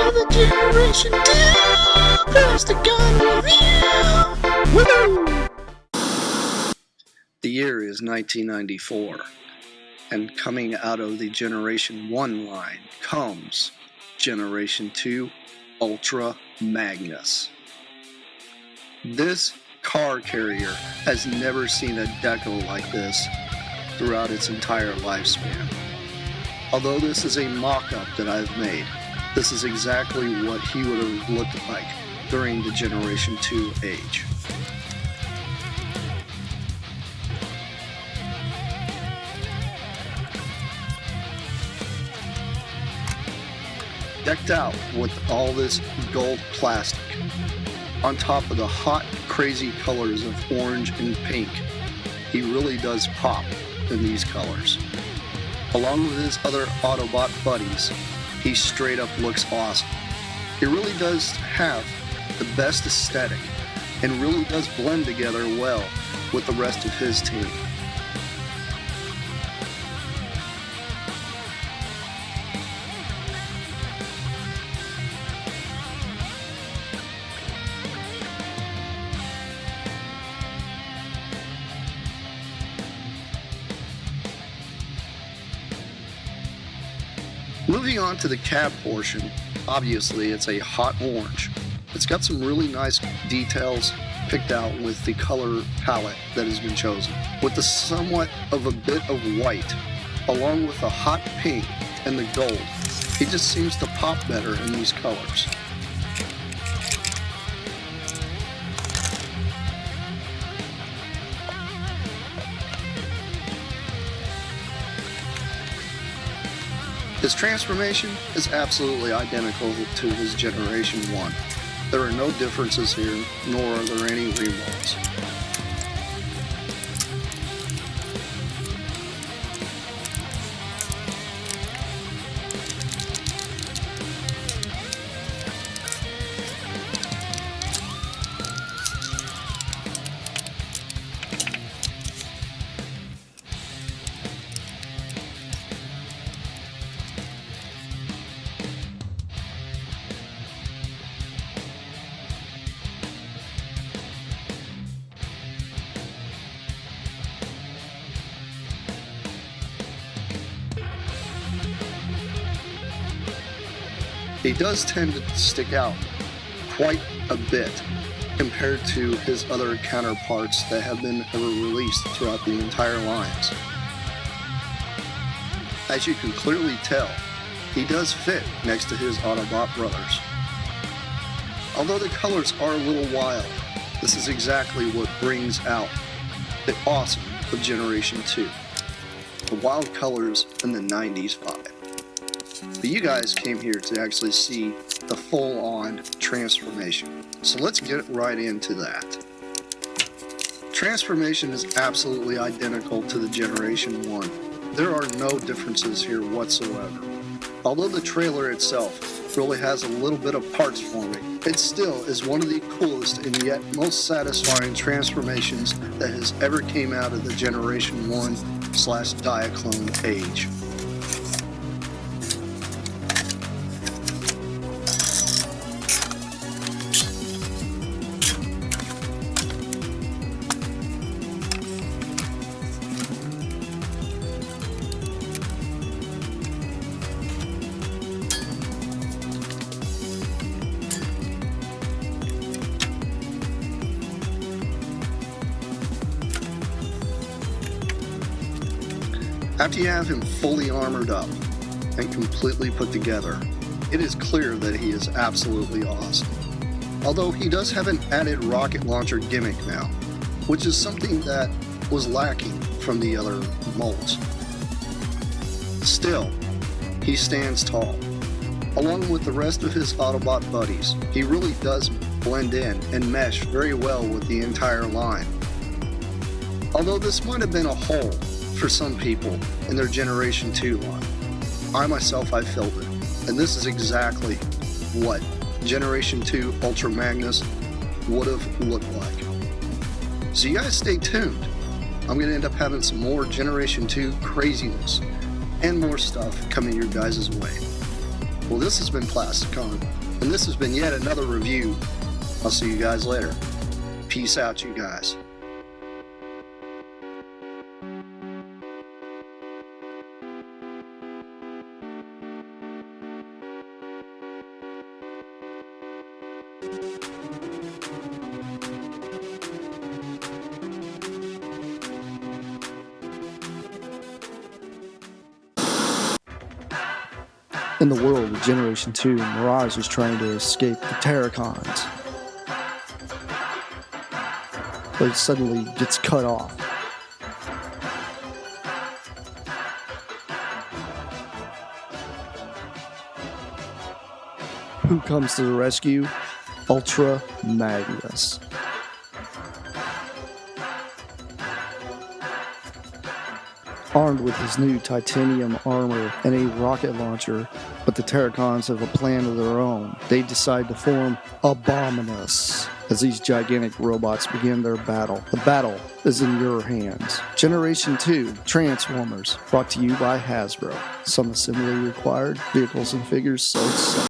another Generation 2 Plasticon review! Woo! The year is 1994, and coming out of the Generation 1 line comes Generation 2 Ultra Magnus. This car carrier has never seen a deco like this throughout its entire lifespan. Although this is a mock-up that I've made, this is exactly what he would have looked like during the Generation 2 age. Decked out with all this gold plastic, on top of the hot, crazy colors of orange and pink, he really does pop in these colors. Along with his other Autobot buddies, he straight up looks awesome. He really does have the best aesthetic and really does blend together well with the rest of his team. Moving on to the cab portion, obviously it's a hot orange. It's got some really nice details picked out with the color palette that has been chosen. With the somewhat of a bit of white, along with the hot pink and the gold, he just seems to pop better in these colors. His transformation is absolutely identical to his Generation 1. There are no differences here, nor are there any remolds. He does tend to stick out quite a bit compared to his other counterparts that have been ever released throughout the entire lines. As you can clearly tell, he does fit next to his Autobot brothers. Although the colors are a little wild, this is exactly what brings out the awesome of Generation 2. The wild colors and the 90s vibe. But you guys came here to actually see the full-on transformation. So let's get right into that. Transformation is absolutely identical to the Generation 1. There are no differences here whatsoever. Although the trailer itself really has a little bit of parts forming, it still is one of the coolest and yet most satisfying transformations that has ever came out of the Generation 1/Diaclone age. After you have him fully armored up and completely put together, it is clear that he is absolutely awesome. Although he does have an added rocket launcher gimmick now, which is something that was lacking from the other molds. Still, he stands tall. Along with the rest of his Autobot buddies, he really does blend in and mesh very well with the entire line. Although this might have been a hole for some people in their Generation 2 line, I filled it, and this is exactly what Generation 2 Ultra Magnus would have looked like. So you guys stay tuned. I'm going to end up having some more Generation 2 craziness and more stuff coming your guys' way. Well, this has been Plasticon, and this has been yet another review. I'll see you guys later. Peace out, you guys. In the world of Generation 2, Mirage is trying to escape the Terracons, but it suddenly gets cut off. Who comes to the rescue? Ultra Magnus. Armed with his new titanium armor and a rocket launcher, but the Terracons have a plan of their own. They decide to form Abominus as these gigantic robots begin their battle. The battle is in your hands. Generation 2 Transformers, brought to you by Hasbro. Some assembly required, vehicles and figures sold.